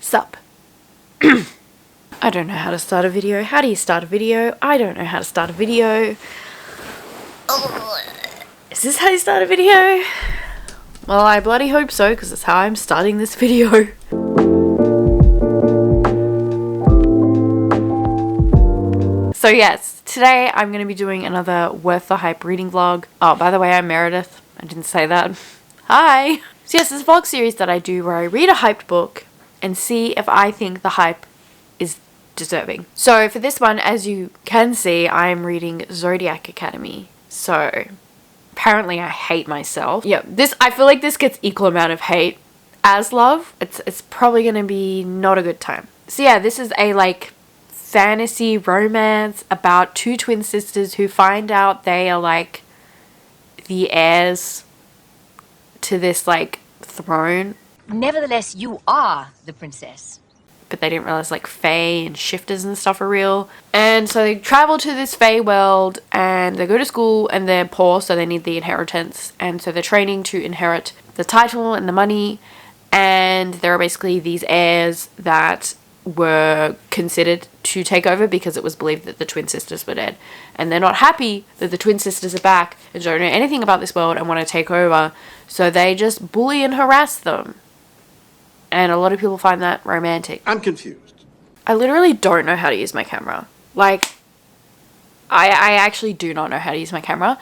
Sup? I don't know how to start a video. How do you start a video? I don't know how to start a video. Is this how you start a video? Well, I bloody hope so, because it's how I'm starting this video. So yes, today I'm going to be doing another Worth the Hype reading vlog. Oh, by the way, I'm Meredith. I didn't say that. Hi! So yes, this vlog series that I do where I read a hyped book and see if I think the hype is deserving. So for this one, as you can see, I'm reading Zodiac Academy. So apparently I hate myself. Yeah, I feel like this gets equal amount of hate as love. It's probably going to be not a good time. So yeah, this is a like fantasy romance about two twin sisters who find out they are like the heirs to this like throne. Nevertheless, you are the princess. But they didn't realize like fae and shifters and stuff are real. And so they travel to this fae world and they go to school and they're poor, so they need the inheritance. And so they're training to inherit the title and the money. And there are basically these heirs that were considered to take over because it was believed that the twin sisters were dead. And they're not happy that the twin sisters are back and don't know anything about this world and want to take over. So they just bully and harass them. And a lot of people find that romantic. I'm confused. I literally don't know how to use my camera. Like, I actually do not know how to use my camera.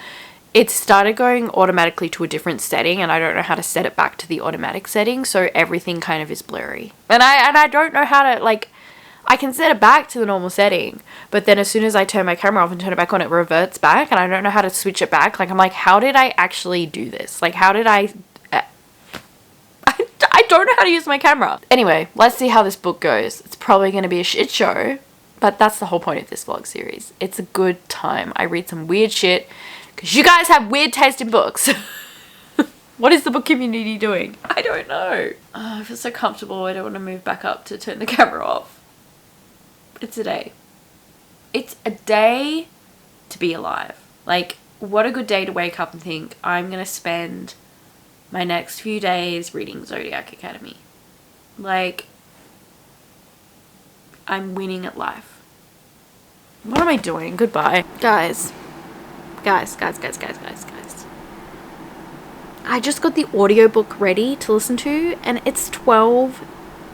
It started going automatically to a different setting and I don't know how to set it back to the automatic setting, so everything kind of is blurry. And I don't know how to, like, I can set it back to the normal setting, but then as soon as I turn my camera off and turn it back on, it reverts back and I don't know how to switch it back. Like, I'm like, how did I actually do this? Like, how did I don't know how to use my camera. Anyway, let's see how this book goes. It's probably going to be a shit show, but that's the whole point of this vlog series. It's a good time. I read some weird shit because you guys have weird taste in books. What is the book community doing? I don't know. Oh, I feel so comfortable. I don't want to move back up to turn the camera off. It's a day. It's a day to be alive. Like, what a good day to wake up and think, I'm going to spend my next few days reading Zodiac Academy. Like, I'm winning at life. What am I doing? Goodbye. Guys. I just got the audiobook ready to listen to and it's 12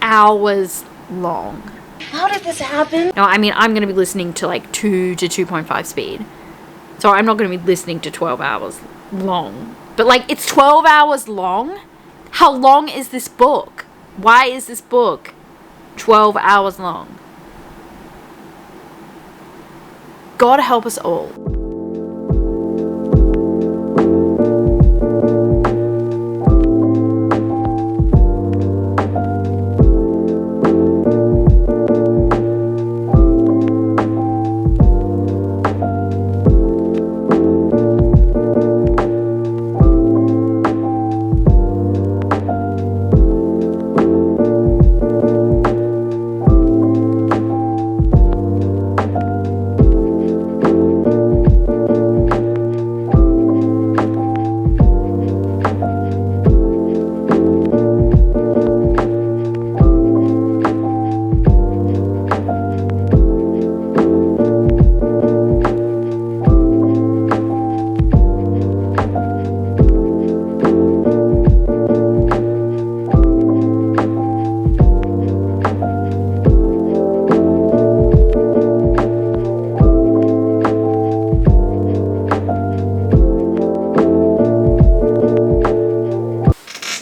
hours long. How did this happen? No, I mean, I'm going to be listening to like 2 to 2.5 speed. So I'm not going to be listening to 12 hours long. But like, it's 12 hours long? How long is this book? Why is this book 12 hours long? God help us all.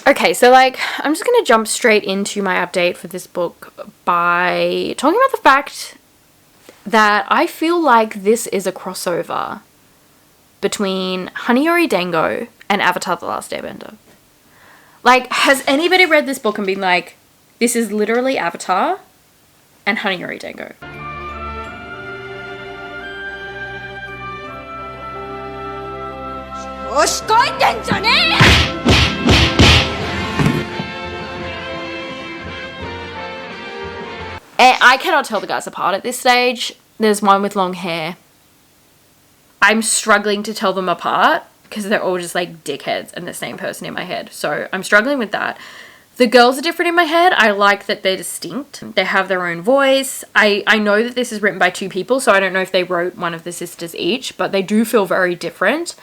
Okay, so like, I'm just going to jump straight into my update for this book by talking about the fact that I feel like this is a crossover between Hanayori Dango and Avatar: The Last Airbender. Like, has anybody read this book and been like, this is literally Avatar and Hanayori Dango? And I cannot tell the guys apart at this stage. There's one with long hair. I'm struggling to tell them apart because they're all just like dickheads and the same person in my head. So I'm struggling with that. The girls are different in my head. I like that they're distinct. They have their own voice. I know that this is written by 2 people, so I don't know if they wrote one of the sisters each, but they do feel very different.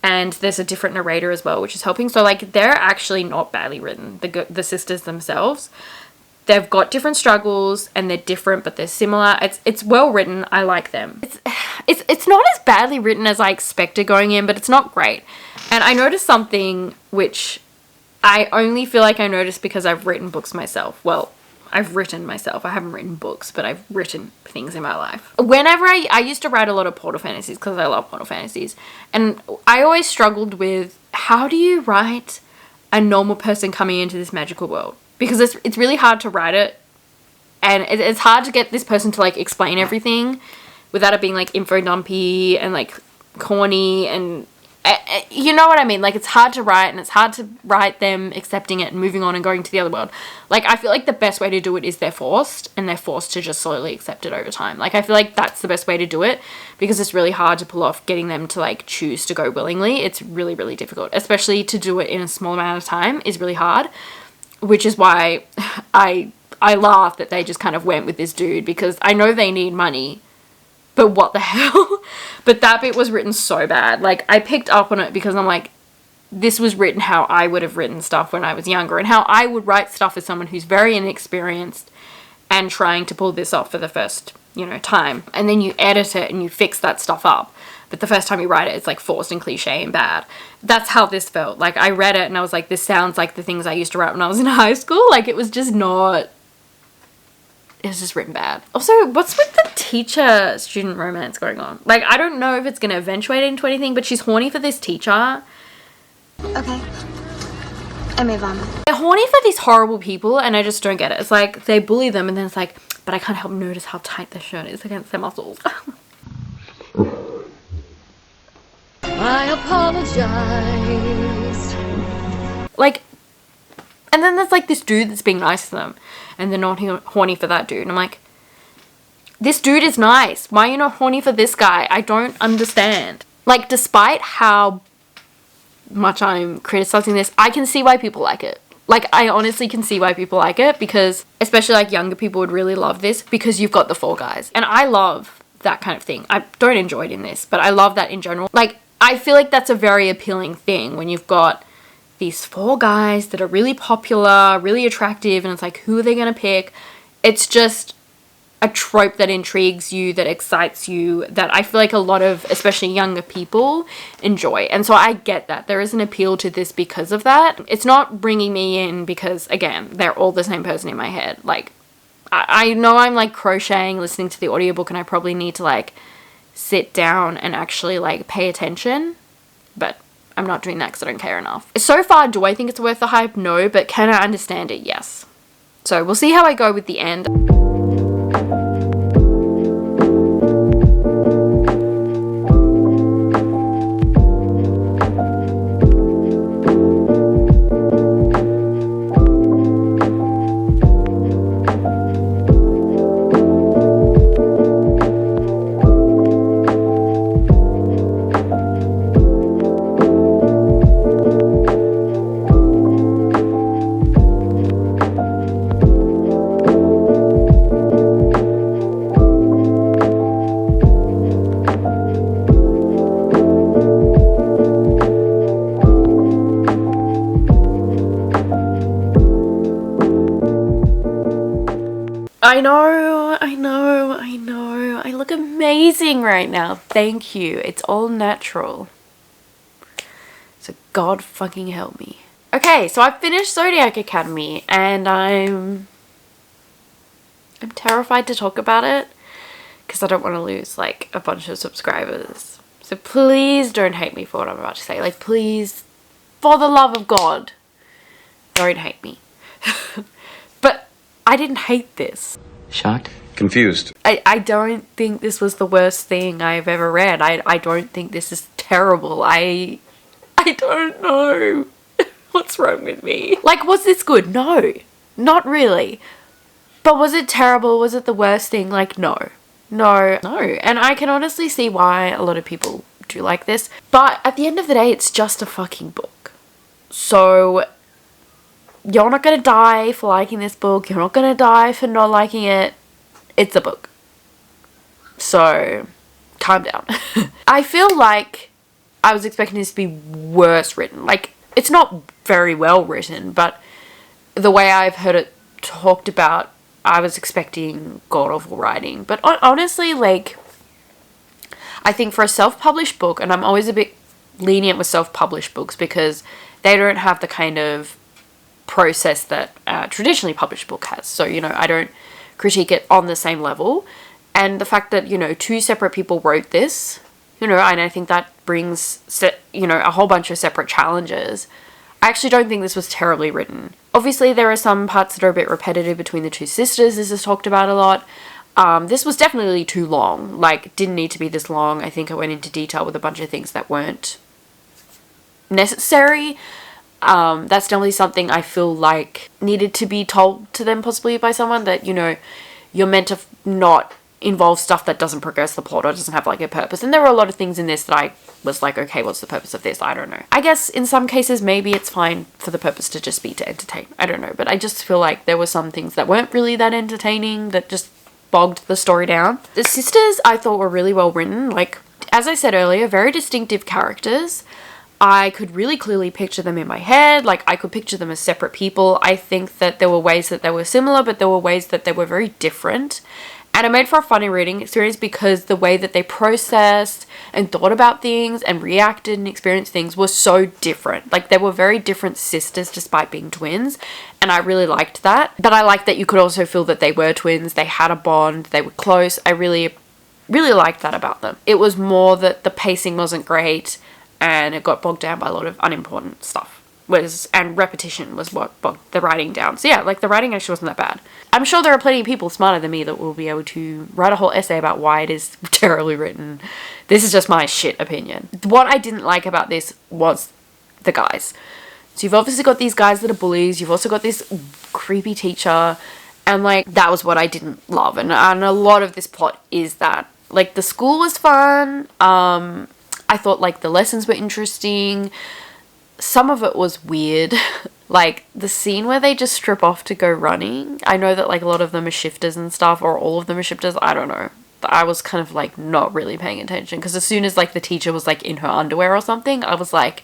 And there's a different narrator as well, which is helping. So, like, they're actually not badly written, the sisters themselves. They've got different struggles, and they're different, but they're similar. It's well written. I like them. It's not as badly written as I expected going in, but it's not great. And I noticed something which I only feel like I noticed because I've written books myself. Well, I've written myself. I haven't written books, but I've written things in my life. Whenever I used to write a lot of portal fantasies because I love portal fantasies. And I always struggled with, how do you write a normal person coming into this magical world? Because it's really hard to write it. And it's hard to get this person to, like, explain everything without it being, like, info dumpy and, like, corny and... you know what I mean? Like, it's hard to write, and it's hard to write them accepting it and moving on and going to the other world. Like, I feel like the best way to do it is they're forced to just slowly accept it over time. Like, I feel like that's the best way to do it, because it's really hard to pull off getting them to, like, choose to go willingly. It's really, really difficult. Especially to do it in a small amount of time is really hard, which is why I laugh that they just kind of went with this dude, because I know they need money. But what the hell? But that bit was written so bad. Like, I picked up on it because I'm like, this was written how I would have written stuff when I was younger, and how I would write stuff as someone who's very inexperienced and trying to pull this off for the first, time. And then you edit it and you fix that stuff up. But the first time you write it, it's like forced and cliche and bad. That's how this felt. Like, I read it and I was like, this sounds like the things I used to write when I was in high school. Like, it was just not... It was just written bad. Also, what's with the teacher-student romance going on? Like, I don't know if it's going to eventuate into anything, but she's horny for this teacher. Okay. I may vomit. They're horny for these horrible people, and I just don't get it. It's like, they bully them, and then it's like, but I can't help notice how tight their shirt is against their muscles. I apologize. Like, and then there's, like, this dude that's being nice to them, and they're not horny for that dude. And I'm like, this dude is nice. Why are you not horny for this guy? I don't understand. Like, despite how much I'm criticizing this, I can see why people like it. Like, I honestly can see why people like it, because especially, like, younger people would really love this, because you've got the 4 guys. And I love that kind of thing. I don't enjoy it in this, but I love that in general. Like, I feel like that's a very appealing thing when you've got these 4 guys that are really popular, really attractive, and it's like, who are they going to pick? It's just a trope that intrigues you, that excites you, that I feel like a lot of, especially younger people, enjoy. And so I get that. There is an appeal to this because of that. It's not bringing me in because, again, they're all the same person in my head. Like, I know I'm, like, crocheting, listening to the audiobook, and I probably need to, like, sit down and actually, like, pay attention, but I'm not doing that because I don't care enough. So far, do I think it's worth the hype? No, but can I understand it? Yes. So we'll see how I go with the end. I know. I look amazing right now. Thank you. It's all natural. So God fucking help me. Okay, so I finished Zodiac Academy, and I'm terrified to talk about it because I don't want to lose, like, a bunch of subscribers. So please don't hate me for what I'm about to say. Like, please, for the love of God, don't hate me. But I didn't hate this. Shocked? Confused. I don't think this was the worst thing I've ever read. I don't think this is terrible. I don't know. What's wrong with me? Like, was this good? No. Not really. But was it terrible? Was it the worst thing? Like, no. No. And I can honestly see why a lot of people do like this. But at the end of the day, it's just a fucking book. So you're not gonna die for liking this book. You're not gonna die for not liking it. It's a book. So, calm down. I feel like I was expecting this to be worse written. Like, it's not very well written, but the way I've heard it talked about, I was expecting god-awful writing. But honestly, like, I think for a self-published book, and I'm always a bit lenient with self-published books because they don't have the kind of process that a traditionally published book has. So, you know, I don't critique it on the same level. And the fact that, you know, two separate people wrote this, you know, and I think that brings, you know, a whole bunch of separate challenges. I actually don't think this was terribly written. Obviously, there are some parts that are a bit repetitive between the two sisters. This is talked about a lot. This was definitely too long. Like, didn't need to be this long. I think I went into detail with a bunch of things that weren't necessary. That's definitely something I feel like needed to be told to them possibly by someone, that, you know, you're meant to not involve stuff that doesn't progress the plot or doesn't have like a purpose. And there were a lot of things in this that I was like, okay, what's the purpose of this? I don't know. I guess in some cases maybe it's fine for the purpose to just be to entertain. I don't know. But I just feel like there were some things that weren't really that entertaining that just bogged the story down. The sisters I thought were really well written. Like, as I said earlier, very distinctive characters. I could really clearly picture them in my head. Like, I could picture them as separate people. I think that there were ways that they were similar, but there were ways that they were very different. And it made for a funny reading experience because the way that they processed and thought about things and reacted and experienced things was so different. Like, they were very different sisters despite being twins. And I really liked that. But I liked that you could also feel that they were twins. They had a bond. They were close. I really liked that about them. It was more that the pacing wasn't great and it got bogged down by a lot of unimportant stuff. And repetition was what bogged the writing down. So yeah, like, the writing actually wasn't that bad. I'm sure there are plenty of people smarter than me that will be able to write a whole essay about why it is terribly written. This is just my shit opinion. What I didn't like about this was the guys. So you've obviously got these guys that are bullies. You've also got this creepy teacher. And, like, that was what I didn't love. And a lot of this plot is that. Like, the school was fun. I thought, like, the lessons were interesting. Some of it was weird. Like, the scene where they just strip off to go running. I know that, like, a lot of them are shifters and stuff, or all of them are shifters. I don't know. I was kind of, like, not really paying attention. Because as soon as, like, the teacher was, like, in her underwear or something, I was like,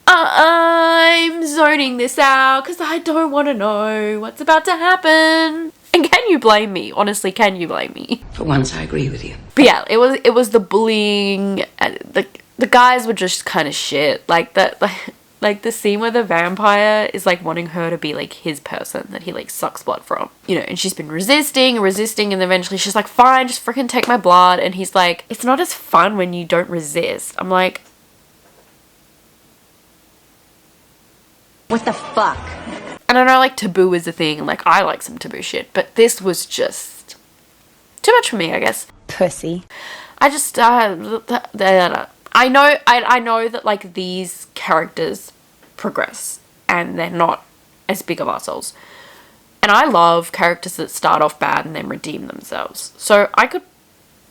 I'm zoning this out because I don't want to know what's about to happen. And can you blame me? Honestly, can you blame me? For once, I agree with you. But yeah, it was the bullying. The guys were just kind of shit. Like, that. Like, the scene where the vampire is, like, wanting her to be, like, his person that he, like, sucks blood from. You know, and she's been resisting, and eventually she's like, fine, just freaking take my blood. And he's like, it's not as fun when you don't resist. I'm like, What the fuck? and I know, like, taboo is a thing, and, like, I like some taboo shit, but this was just too much for me, I guess. Pussy. I just, I know that, like, these characters progress and they're not as big of assholes. And I love characters that start off bad and then redeem themselves. So I could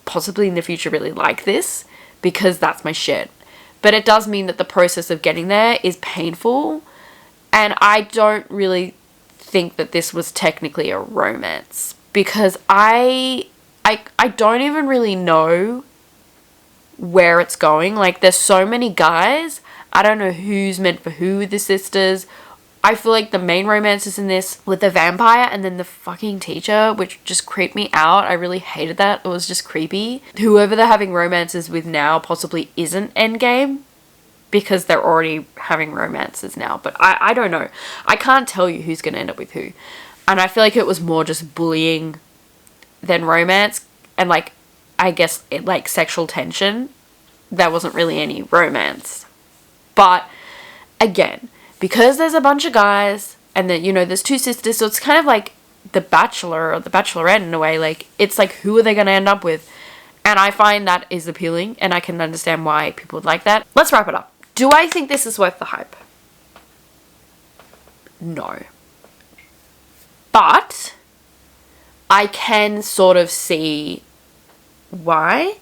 possibly in the future really like this because that's my shit. But it does mean that the process of getting there is painful. And I don't really think that this was technically a romance because I don't even really know where it's going. Like, there's so many guys. I don't know who's meant for who with the sisters. I feel like the main romance is in this with the vampire and then the fucking teacher, which just creeped me out. I really hated that. It was just creepy. Whoever they're having romances with now possibly isn't endgame because they're already having romances now. But I don't know. I can't tell you who's going to end up with who. And I feel like it was more just bullying than romance. And, like, I guess like sexual tension. There wasn't really any romance. But again, because there's a bunch of guys and then, you know, there's two sisters, so it's kind of like The Bachelor or The Bachelorette in a way. Like, it's like, who are they going to end up with? And I find that is appealing and I can understand why people would like that. Let's wrap it up. Do I think this is worth the hype? No. But I can sort of see why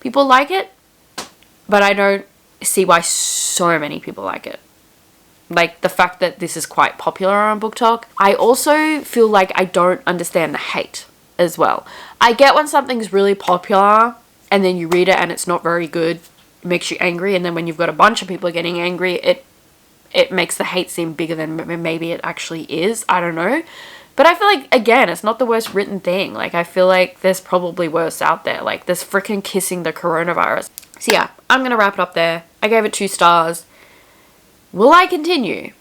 people like it, but I don't see why so many people like it. like the fact that this is quite popular on BookTok. I also feel like I don't understand the hate as well. I get when something's really popular and then you read it and it's not very good, it makes you angry, and then when you've got a bunch of people getting angry, it makes the hate seem bigger than maybe it actually is. I don't know. But I feel like, again, it's not the worst written thing. Like, I feel like there's probably worse out there. Like, there's freaking kissing the coronavirus. So yeah, I'm going to wrap it up there. I gave it 2 stars. Will I continue?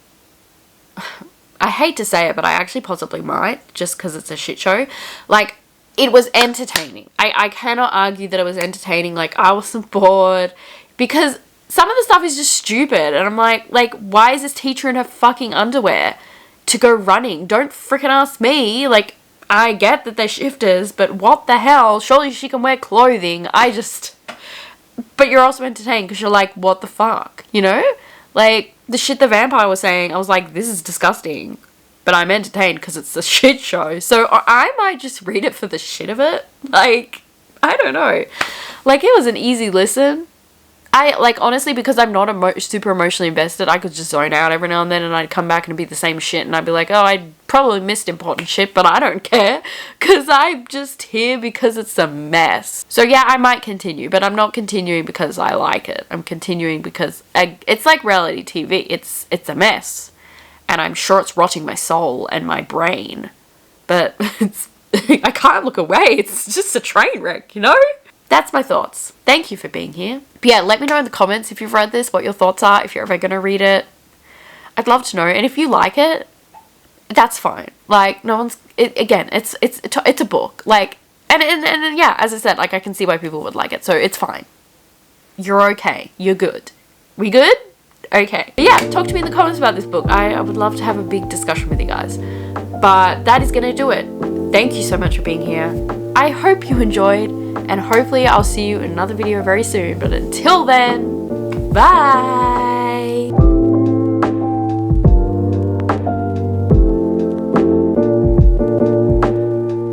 I hate to say it, but I actually possibly might, just because it's a shit show. Like, it was entertaining. I cannot argue that it was entertaining. Like, I wasn't bored, because some of the stuff is just stupid. And I'm like, why is this teacher in her fucking underwear to go running? Don't freaking ask me. Like, I get that they're shifters, but what the hell? Surely she can wear clothing. But you're also entertained because you're like, what the fuck? You know? Like, the shit the vampire was saying, I was like, this is disgusting. But I'm entertained because it's a shit show. So I might just read it for the shit of it. Like, I don't know. Like, it was an easy listen. Honestly, because I'm not super emotionally invested, I could just zone out every now and then, and I'd come back and it'd be the same shit, and I'd be like, oh, I probably missed important shit, but I don't care, because I'm just here because it's a mess. So yeah, I might continue, but I'm not continuing because I like it. I'm continuing because it's like reality TV. It's a mess, and I'm sure it's rotting my soul and my brain, but I can't look away. It's just a train wreck, you know? That's my thoughts. Thank you for being here. But yeah, let me know in the comments if you've read this, what your thoughts are, if you're ever going to read it. I'd love to know. And if you like it, that's fine. Like, no one's... again, it's a book. Like, and yeah, as I said, like, I can see why people would like it. So it's fine. You're okay. You're good. We good? Okay. But yeah, talk to me in the comments about this book. I would love to have a big discussion with you guys. But that is going to do it. Thank you so much for being here. I hope you enjoyed, and hopefully I'll see you in another video very soon. But until then, bye!